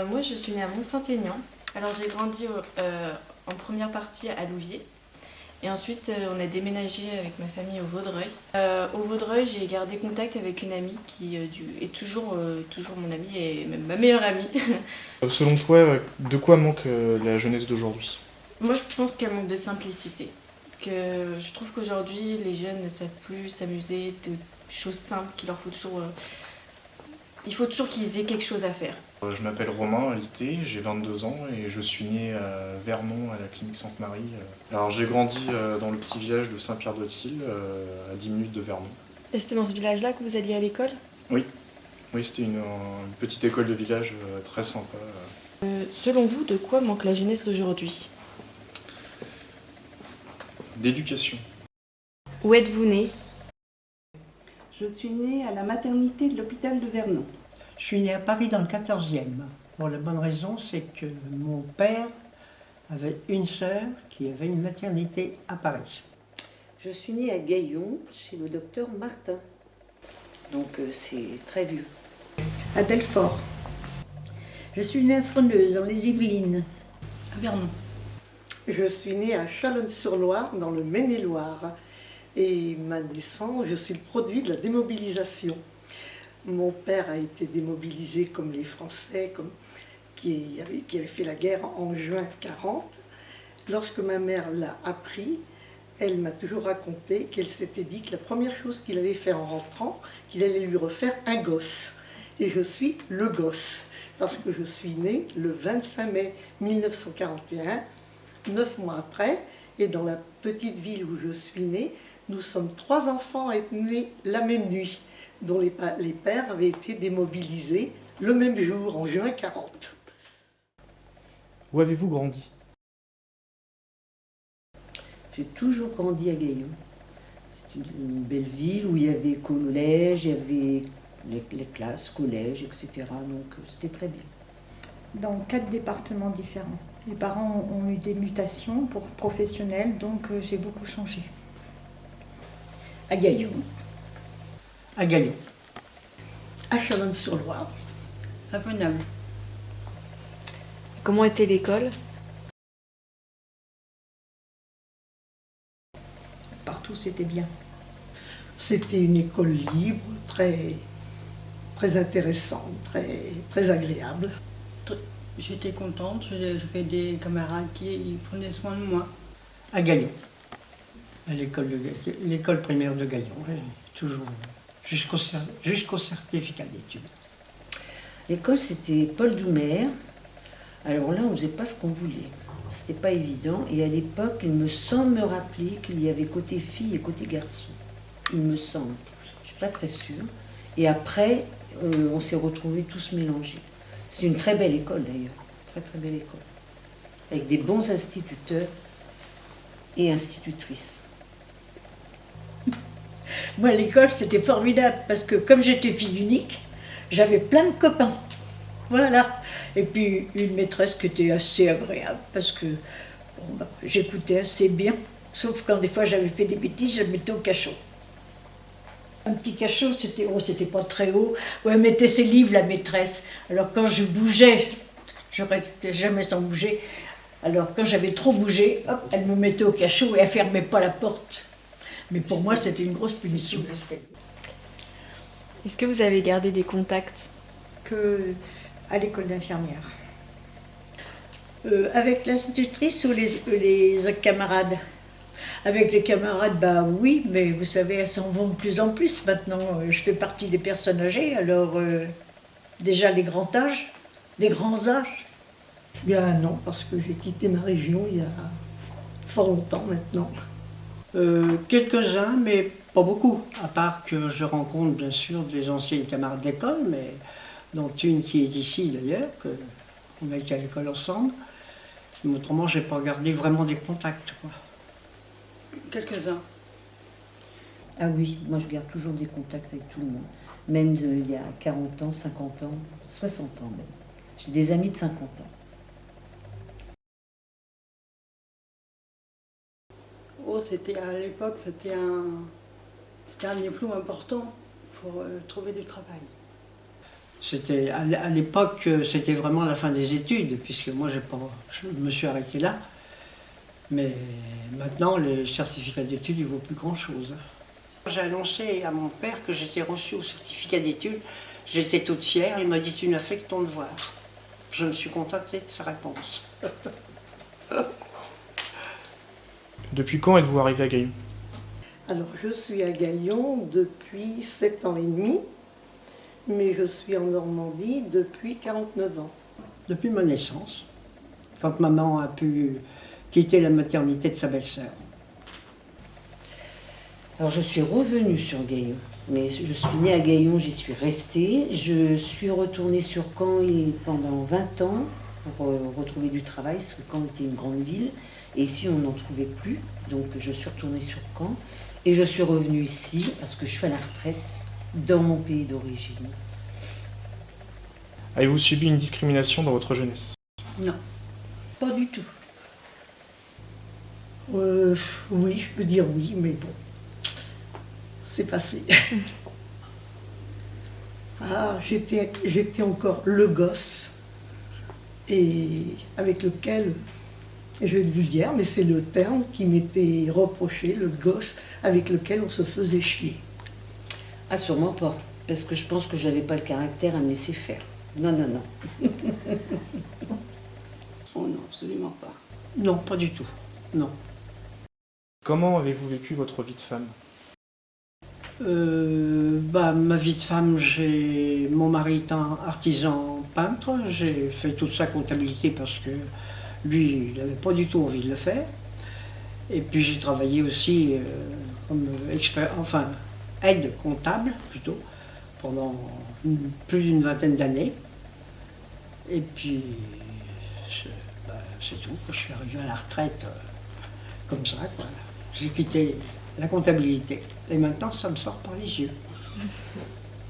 Moi, je suis née à Mont-Saint-Aignan. Alors, j'ai grandi en première partie à Louviers. Et ensuite, on a déménagé avec ma famille au Vaudreuil. Au Vaudreuil, j'ai gardé contact avec une amie qui est toujours mon amie et même ma meilleure amie. Selon toi, de quoi manque la jeunesse d'aujourd'hui? Moi, je pense qu'elle manque de simplicité. Que je trouve qu'aujourd'hui, les jeunes ne savent plus s'amuser de choses simples qu'il leur faut toujours. Il faut toujours qu'ils aient quelque chose à faire. Je m'appelle Romain Alité, j'ai 22 ans et je suis né à Vernon, à la clinique Sainte-Marie. Alors j'ai grandi dans le petit village de Saint-Pierre-de-Tille, à 10 minutes de Vernon. Et c'était dans ce village-là que vous alliez à l'école? Oui, oui, c'était une petite école de village très sympa. Selon vous, de quoi manque la jeunesse d'aujourd'hui? D'éducation. Où êtes-vous né? Je suis née à la maternité de l'hôpital de Vernon. Je suis née à Paris dans le 14e. Pour la bonne raison, c'est que mon père avait une sœur qui avait une maternité à Paris. Je suis née à Gaillon, chez le docteur Martin. Donc c'est très vieux. À Belfort. Je suis née à Freneuse, dans les Yvelines. À Vernon. Je suis née à Chalonnes-sur-Loire, dans le Maine-et-Loire. Et ma naissance, je suis le produit de la démobilisation. Mon père a été démobilisé comme les Français, qui avaient fait la guerre en juin 40. Lorsque ma mère l'a appris, elle m'a toujours raconté qu'elle s'était dit que la première chose qu'il allait faire en rentrant, qu'il allait lui refaire un gosse. Et je suis le gosse, parce que je suis née le 25 mai 1941, 9 mois après, et dans la petite ville où je suis née, nous sommes 3 enfants à être nés la même nuit, dont les pères avaient été démobilisés le même jour, en juin 40. Où avez-vous grandi? J'ai toujours grandi à Gaillon. C'est une belle ville où il y avait collège, il y avait les classes, collège, etc. Donc c'était très bien. Dans 4 départements différents. Mes parents ont eu des mutations professionnelles, donc j'ai beaucoup changé. À Gaillon. À Gaillon. À Chalonnes-sur-Loire. À Venable. Comment était l'école? Partout, c'était bien. C'était une école libre, très, très intéressante, très agréable. J'étais contente, j'avais des camarades qui prenaient soin de moi. À Gaillon. À l'école primaire de Gaillon. Toujours jusqu'au certificat d'études. L'école c'était Paul Doumer. Alors là on ne faisait pas ce qu'on voulait. C'était pas évident. Et à l'époque, il me semble me rappeler qu'il y avait côté filles et côté garçons. Il me semble. Je suis pas très sûre. Et après, on s'est retrouvés tous mélangés. C'est une très belle école d'ailleurs. Très très belle école. Avec des bons instituteurs et institutrices. Moi, à l'école, c'était formidable parce que comme j'étais fille unique, j'avais plein de copains. Voilà. Et puis une maîtresse qui était assez agréable parce que j'écoutais assez bien. Sauf quand des fois j'avais fait des bêtises, je me mettais au cachot. Un petit cachot, c'était pas très haut, où elle mettait ses livres, la maîtresse. Alors quand je bougeais, je restais jamais sans bouger. Alors quand j'avais trop bougé, hop, elle me mettait au cachot et elle fermait pas la porte. Mais pour moi, c'était une grosse punition. Est-ce que vous avez gardé des contacts? Que à l'école d'infirmière. Avec l'institutrice ou les camarades? Avec les camarades, bah oui, mais vous savez, elles s'en vont de plus en plus maintenant. Je fais partie des personnes âgées, alors déjà les grands âges, les grands âges. Bien non, parce que j'ai quitté ma région il y a fort longtemps maintenant. Quelques-uns, mais pas beaucoup. À part que je rencontre bien sûr des anciennes camarades d'école, mais dont une qui est ici d'ailleurs, qu'on a été à l'école ensemble. Mais autrement, j'ai pas gardé vraiment des contacts, quoi. Quelques-uns. Ah oui, moi je garde toujours des contacts avec tout le monde. Même il y a 40 ans, 50 ans, 60 ans même. J'ai des amis de 50 ans. Oh, à l'époque, c'était un diplôme important pour trouver du travail. À l'époque, c'était vraiment la fin des études, puisque moi, je me suis arrêté là. Mais maintenant, le certificat d'études, il ne vaut plus grand-chose. J'ai annoncé à mon père que j'étais reçue au certificat d'études. J'étais toute fière. Il m'a dit « Tu n'as fait que ton devoir ». Je me suis contentée de sa réponse. Depuis quand êtes-vous arrivé à Gaillon? Alors, je suis à Gaillon depuis 7 ans et demi, mais je suis en Normandie depuis 49 ans. Depuis ma naissance, quand maman a pu quitter la maternité de sa belle-sœur. Alors je suis revenue sur Gaillon, mais je suis née à Gaillon, j'y suis restée. Je suis retournée sur Caen pendant 20 ans pour retrouver du travail, parce que Caen était une grande ville, et ici on n'en trouvait plus, donc je suis retournée sur Caen, et je suis revenue ici, parce que je suis à la retraite, dans mon pays d'origine. Avez-vous subi une discrimination dans votre jeunesse? Non, pas du tout. Oui, je peux dire oui, mais bon, c'est passé. Ah, j'étais encore le gosse, et avec lequel, je vais être vulgaire, mais c'est le terme qui m'était reproché, le gosse avec lequel on se faisait chier. Ah, sûrement pas, parce que je pense que je n'avais pas le caractère à me laisser faire. Non, non, non. Oh non, absolument pas. Non, pas du tout. Non. Comment avez-vous vécu votre vie de femme? Ma vie de femme, mon mari est un artisan peintre. J'ai fait toute sa comptabilité parce que lui, il n'avait pas du tout envie de le faire. Et puis j'ai travaillé aussi comme aide comptable plutôt, pendant plus d'une vingtaine d'années. Et puis c'est tout. Je suis arrivé à la retraite comme ça, quoi. J'ai quitté la comptabilité. Et maintenant, ça me sort par les yeux.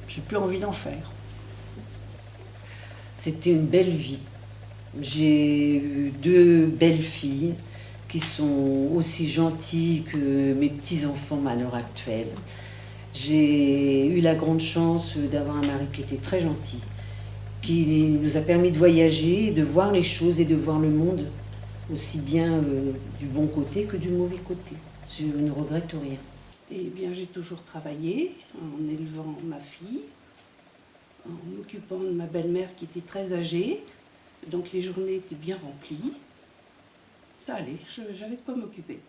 J'ai plus envie d'en faire. C'était une belle vie. J'ai eu 2 belles filles qui sont aussi gentilles que mes petits-enfants à l'heure actuelle. J'ai eu la grande chance d'avoir un mari qui était très gentil, qui nous a permis de voyager, de voir les choses et de voir le monde aussi bien du bon côté que du mauvais côté. Je ne regrette rien. Eh bien, j'ai toujours travaillé en élevant ma fille, en m'occupant de ma belle-mère qui était très âgée. Donc les journées étaient bien remplies. Ça allait, j'avais de quoi m'occuper.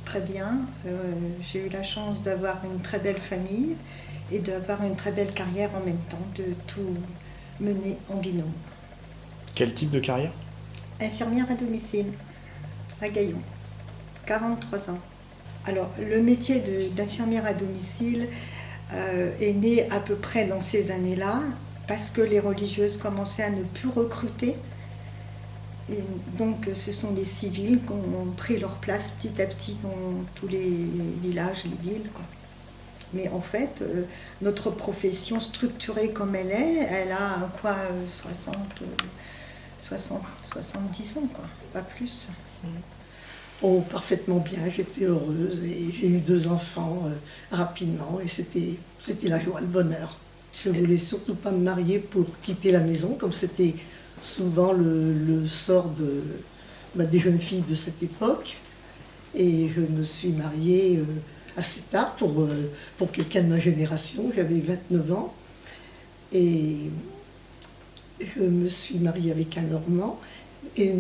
Très bien. J'ai eu la chance d'avoir une très belle famille et d'avoir une très belle carrière en même temps, de tout mener en binôme. Quel type de carrière? Infirmière à domicile, à Gaillon, 43 ans. Alors, le métier d'infirmière à domicile est né à peu près dans ces années-là, parce que les religieuses commençaient à ne plus recruter. Et donc, ce sont les civils qui ont pris leur place petit à petit dans tous les villages, les villes, quoi. Mais en fait, notre profession structurée comme elle a quoi, 70 ans, quoi, pas plus. Oh, parfaitement bien, j'étais heureuse et j'ai eu 2 enfants rapidement et c'était la joie, le bonheur. Je ne voulais surtout pas me marier pour quitter la maison, comme c'était souvent le sort des jeunes filles de cette époque. Et je me suis mariée assez tard pour quelqu'un de ma génération, j'avais 29 ans. Et je me suis mariée avec un Normand. Et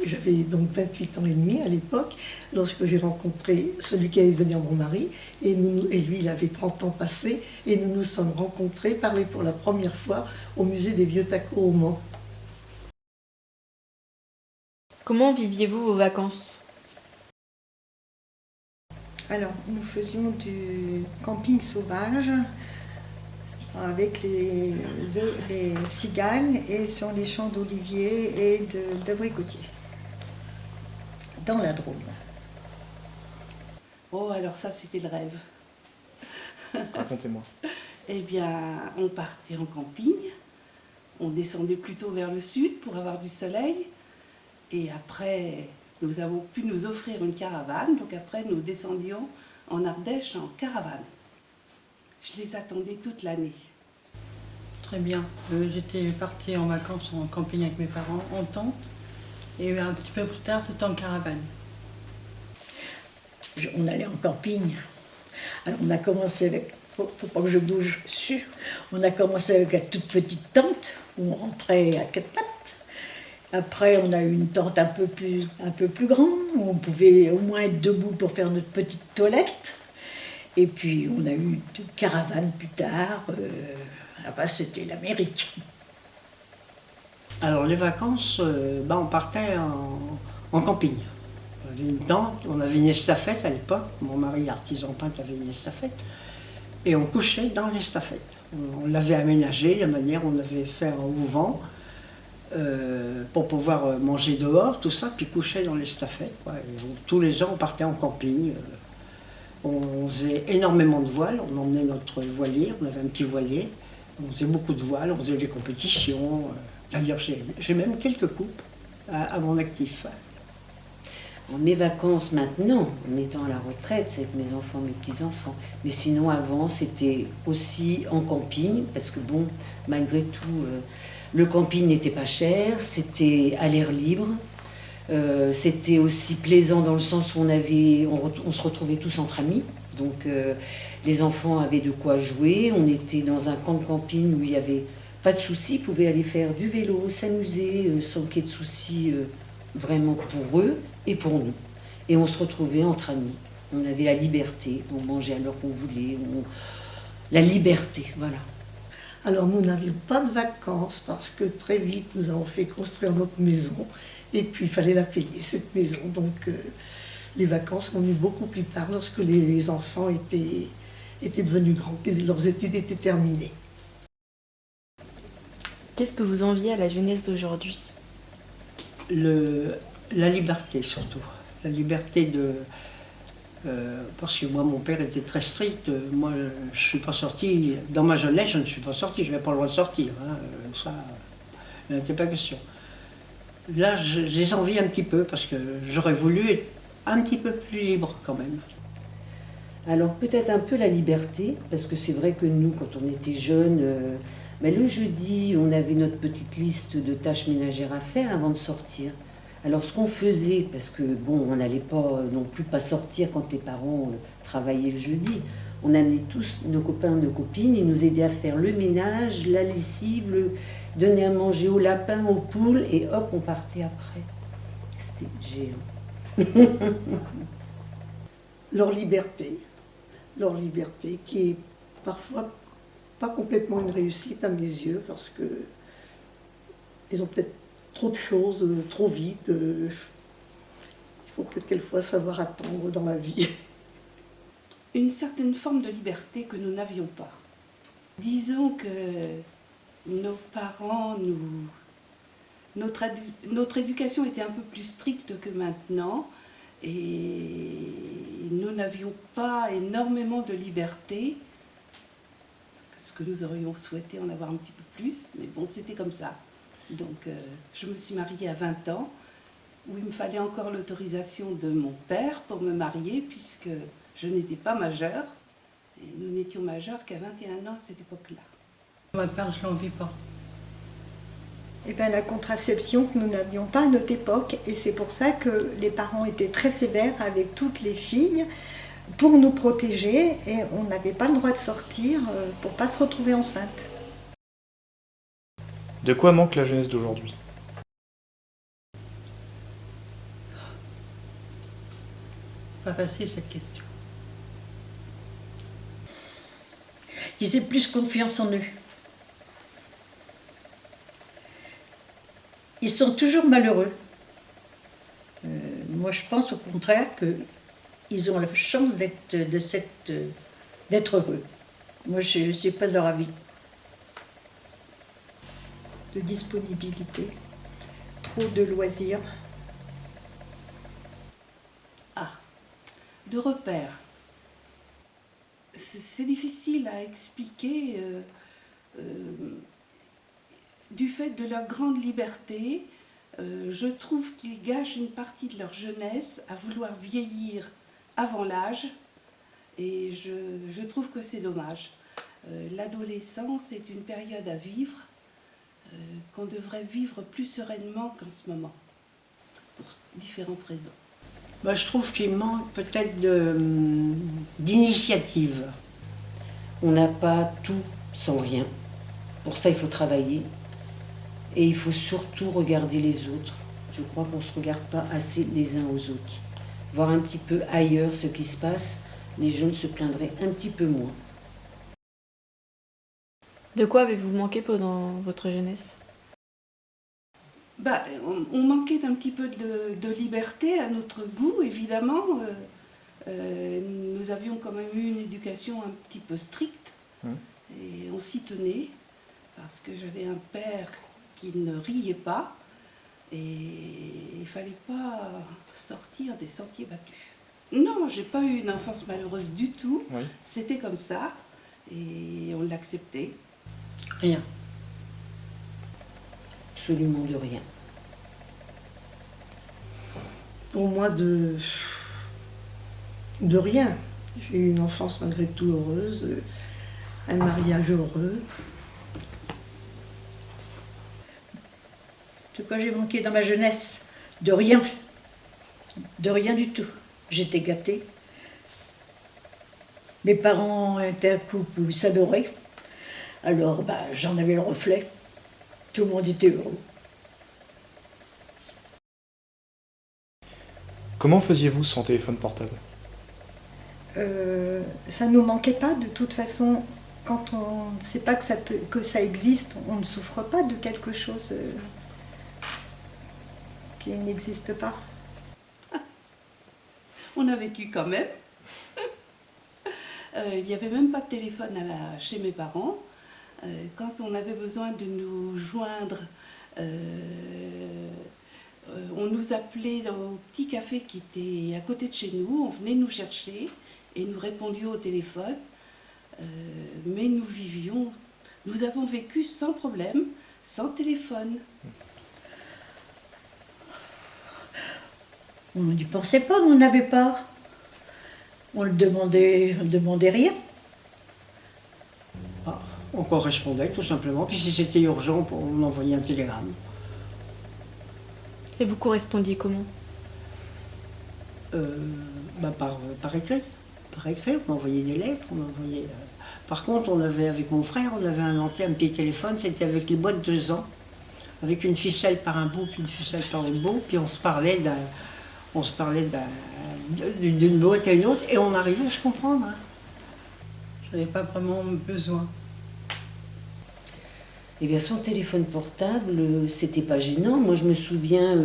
j'avais donc 28 ans et demi à l'époque, lorsque j'ai rencontré celui qui allait devenir mon mari, et lui il avait 30 ans passés, et nous nous sommes rencontrés, parlés pour la première fois au musée des Vieux Tacos au Mans. Comment viviez-vous vos vacances? Alors, nous faisions du camping sauvage avec les cigales et sur les champs d'oliviers et d'abricotiers, dans la Drôme. Oh, alors ça, c'était le rêve. Racontez-moi. Eh bien, on partait en camping, on descendait plutôt vers le sud pour avoir du soleil, et après, nous avons pu nous offrir une caravane, donc après, nous descendions en Ardèche en caravane. Je les attendais toute l'année. très bien. J'étais partie en vacances en camping avec mes parents, en tente. Et un petit peu plus tard, c'était en caravane. On allait en camping. Alors on a commencé avec, faut pas que je bouge, on a commencé avec la toute petite tente où on rentrait à 4 pattes. Après on a eu une tente un peu plus grande où on pouvait au moins être debout pour faire notre petite toilette. Et puis on a eu une caravane plus tard. Là-bas c'était l'Amérique. Alors les vacances, on partait en camping. On avait une tente, on avait une estafette à l'époque. Mon mari, artisan peintre, avait une estafette. Et on couchait dans l'estafette. On l'avait aménagée, la manière on avait fait un auvent pour pouvoir manger dehors, tout ça, puis coucher dans l'estafette. Tous les ans, on partait en camping. On faisait énormément de voiles, on emmenait notre voilier, on avait un petit voilier. On faisait beaucoup de voiles, on faisait des compétitions. D'ailleurs, j'ai même quelques coupes à mon actif. Mes vacances maintenant, en étant à la retraite, c'est avec mes enfants, mes petits-enfants. Mais sinon, avant, c'était aussi en camping, parce que bon, malgré tout, le camping n'était pas cher, c'était à l'air libre. C'était aussi plaisant dans le sens où on se retrouvait tous entre amis. Donc les enfants avaient de quoi jouer. On était dans un camp de camping où il n'y avait pas de soucis. Ils pouvaient aller faire du vélo, s'amuser, sans qu'il y ait de soucis vraiment pour eux et pour nous. Et on se retrouvait entre amis. On avait la liberté, on mangeait à l'heure qu'on voulait. La liberté, voilà. Alors nous n'avions pas de vacances parce que très vite nous avons fait construire notre maison et puis il fallait la payer cette maison. Donc les vacances sont venues beaucoup plus tard lorsque les enfants étaient devenus grands, que leurs études étaient terminées. Qu'est-ce que vous enviez à la jeunesse d'aujourd'hui? La liberté surtout. La liberté de... parce que moi, mon père était très strict. Moi, je ne suis pas sorti. Dans ma jeunesse, je ne suis pas sorti. Je n'avais pas le droit de sortir. Hein. Ça, il n'était pas question. Là, je les envie un petit peu parce que j'aurais voulu être un petit peu plus libre quand même. Alors peut-être un peu la liberté, parce que c'est vrai que nous, quand on était jeunes, le jeudi, on avait notre petite liste de tâches ménagères à faire avant de sortir. Alors ce qu'on faisait, parce que bon, on n'allait pas non plus pas sortir quand les parents travaillaient le jeudi, on amenait tous nos copains, nos copines, ils nous aidaient à faire le ménage, la lessive, donner à manger aux lapins, aux poules, et hop, on partait après. C'était géant. Leur liberté qui est parfois pas complètement une réussite à mes yeux, parce que ils ont peut-être trop de choses, trop vite. Il faut peut-être quelquefois savoir attendre dans la vie. Une certaine forme de liberté que nous n'avions pas. Disons que nos parents, notre éducation était un peu plus stricte que maintenant et nous n'avions pas énormément de liberté, ce que nous aurions souhaité en avoir un petit peu plus, mais bon, c'était comme ça. Donc je me suis mariée à 20 ans, où il me fallait encore l'autorisation de mon père pour me marier, puisque je n'étais pas majeure, et nous n'étions majeures qu'à 21 ans à cette époque-là. Ma part, je l'envie pas. Eh bien, la contraception que nous n'avions pas à notre époque, et c'est pour ça que les parents étaient très sévères avec toutes les filles pour nous protéger, et on n'avait pas le droit de sortir pour ne pas se retrouver enceinte. De quoi manque la jeunesse d'aujourd'hui? Pas facile cette question. Ils aient plus confiance en eux. Ils sont toujours malheureux. Moi, je pense au contraire qu'ils ont la chance d'être heureux. Moi, je ne sais pas de leur avis. De disponibilité, trop de loisirs. Ah, de repères. C'est difficile à expliquer du fait de leur grande liberté. Je trouve qu'ils gâchent une partie de leur jeunesse à vouloir vieillir avant l'âge et je trouve que c'est dommage. L'adolescence est une période à vivre qu'on devrait vivre plus sereinement qu'en ce moment, pour différentes raisons. Bah, je trouve qu'il manque peut-être d'initiative. On n'a pas tout sans rien. Pour ça, il faut travailler. Et il faut surtout regarder les autres. Je crois qu'on ne se regarde pas assez les uns aux autres. Voir un petit peu ailleurs ce qui se passe, les jeunes se plaindraient un petit peu moins. De quoi avez-vous manqué pendant votre jeunesse? On manquait d'un petit peu de liberté à notre goût, évidemment. Nous avions quand même eu une éducation un petit peu stricte. Et on s'y tenait, parce que j'avais un père qui ne riait pas. Et il ne fallait pas sortir des sentiers battus. Non, j'ai pas eu une enfance malheureuse du tout. Oui. C'était comme ça. Et on l'acceptait. Rien. Absolument de rien. Pour moi, de rien. J'ai eu une enfance malgré tout heureuse, un mariage heureux. De quoi j'ai manqué dans ma jeunesse? De rien. De rien du tout. J'étais gâtée. Mes parents étaient un couple où ils s'adoraient. Alors j'en avais le reflet. Tout le monde était heureux. Comment faisiez-vous sans téléphone portable? Ça ne nous manquait pas de toute façon. Quand on ne sait pas que ça existe, on ne souffre pas de quelque chose qui n'existe pas. On a vécu quand même. Il n'y avait même pas de téléphone chez mes parents. Quand on avait besoin de nous joindre, on nous appelait au petit café qui était à côté de chez nous. On venait nous chercher et nous répondions au téléphone. Mais nous avons vécu sans problème, sans téléphone. On n'y pensait pas, on n'avait pas. On ne demandait rien. On correspondait tout simplement, puis si c'était urgent, on envoyait un télégramme. Et vous correspondiez comment? Par écrit. Par écrit, on envoyait des lettres, on envoyait... Par contre, avec mon frère, on avait inventé un petit téléphone, c'était avec les boîtes 2 ans, avec une ficelle par un bout, puis une ficelle par l'autre bout, puis on se parlait d'une boîte à une autre, et on arrivait à se comprendre. Je n'avais pas vraiment besoin. Eh bien, son téléphone portable, c'était pas gênant. Moi, je me souviens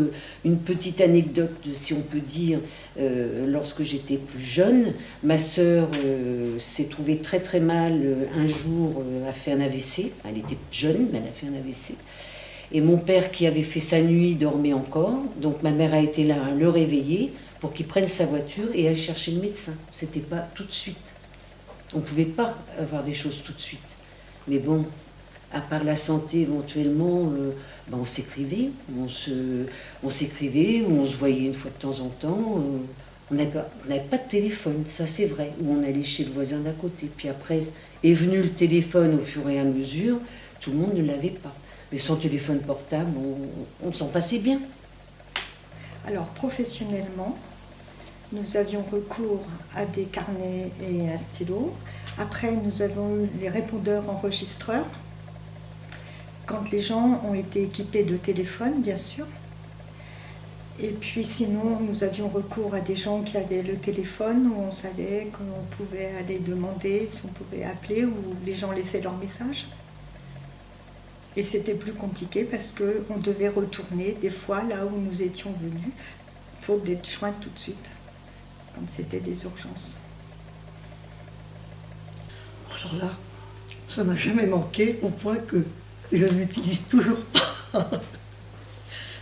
une petite anecdote, si on peut dire, lorsque j'étais plus jeune. Ma sœur s'est trouvée très très mal un jour, a fait un AVC. Elle était jeune, mais elle a fait un AVC. Et mon père, qui avait fait sa nuit, dormait encore. Donc ma mère a été là à le réveiller pour qu'il prenne sa voiture et aille chercher le médecin. C'était pas tout de suite. On ne pouvait pas avoir des choses tout de suite. Mais bon, à part la santé éventuellement, on s'écrivait, on s'écrivait ou on se voyait une fois de temps en temps. On n'avait pas de téléphone, ça c'est vrai, où on allait chez le voisin d'à côté. Puis après est venu le téléphone au fur et à mesure, tout le monde ne l'avait pas. Mais sans téléphone portable, on s'en passait bien. Alors professionnellement, nous avions recours à des carnets et un stylo. Après, nous avons eu les répondeurs enregistreurs. Quand les gens ont été équipés de téléphones, bien sûr. Et puis sinon, nous avions recours à des gens qui avaient le téléphone, où on savait qu'on pouvait aller demander si on pouvait appeler, ou les gens laissaient leur message. Et c'était plus compliqué parce qu'on devait retourner des fois là où nous étions venus, faute d'être joints tout de suite, quand c'était des urgences. Alors là, ça m'a jamais manqué au point que je ne l'utilise toujours pas.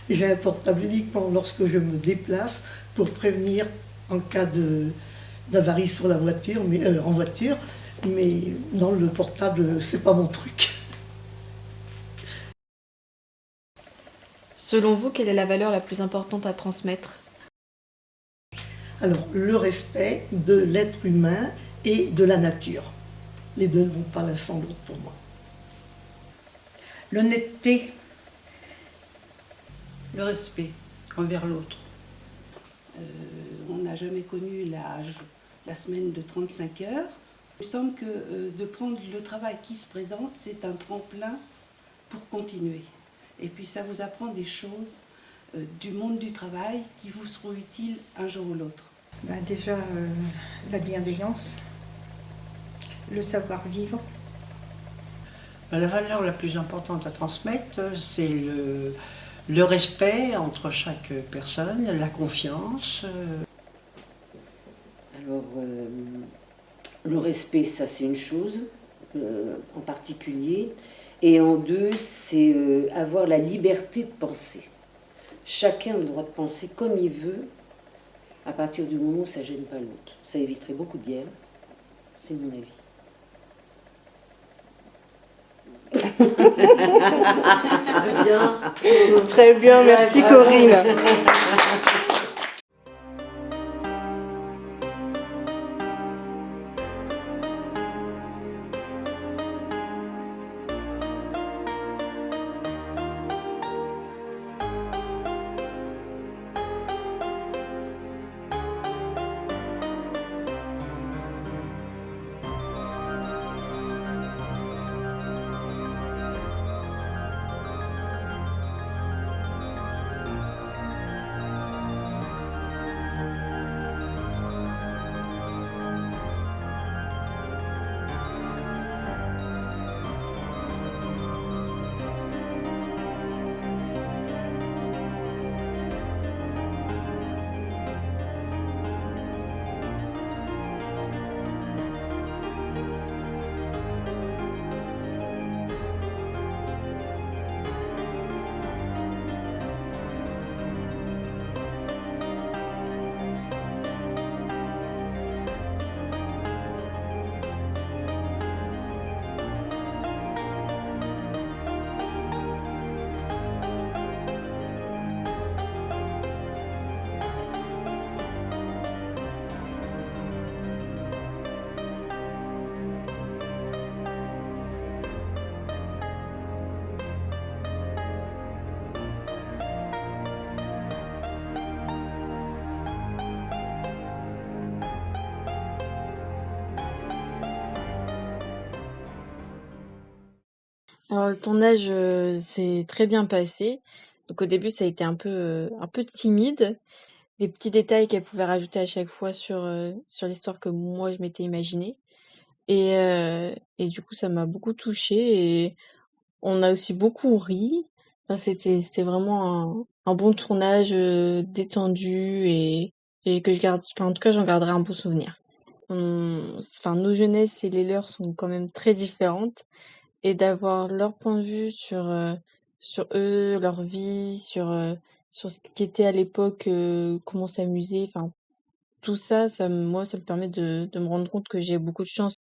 J'ai un portable uniquement lorsque je me déplace pour prévenir en cas d'avarie sur la voiture, en voiture, mais non, le portable, c'est pas mon truc. Selon vous, quelle est la valeur la plus importante à transmettre? Alors, le respect de l'être humain et de la nature. Les deux ne vont pas l'un sans l'autre pour moi. L'honnêteté, Le respect envers l'autre. On n'a jamais connu la semaine de 35 heures. Il me semble que de prendre le travail qui se présente, c'est un tremplin pour continuer. Et puis ça vous apprend des choses du monde du travail qui vous seront utiles un jour ou l'autre. Bah déjà, la bienveillance, le savoir-vivre. La valeur la plus importante à transmettre, c'est le respect entre chaque personne, la confiance. Alors, le respect, ça c'est une chose en particulier. Et en deux, c'est avoir la liberté de penser. Chacun a le droit de penser comme il veut, à partir du moment où ça ne gêne pas l'autre. Ça éviterait beaucoup de guerres, c'est mon avis. Très bien. Très bien, merci Corinne. Alors, le tournage s'est très bien passé. Donc au début, ça a été un peu timide. Les petits détails qu'elle pouvait rajouter à chaque fois sur l'histoire que moi je m'étais imaginée. Et du coup, ça m'a beaucoup touchée et on a aussi beaucoup ri. Enfin, c'était vraiment un bon tournage détendu et que je garde. Enfin, en tout cas, j'en garderai un bon souvenir. Enfin, nos jeunesses et les leurs sont quand même très différentes. Et d'avoir leur point de vue sur eux, leur vie, sur ce qu'était à l'époque, comment s'amuser, enfin tout ça, moi ça me permet de me rendre compte que j'ai beaucoup de chance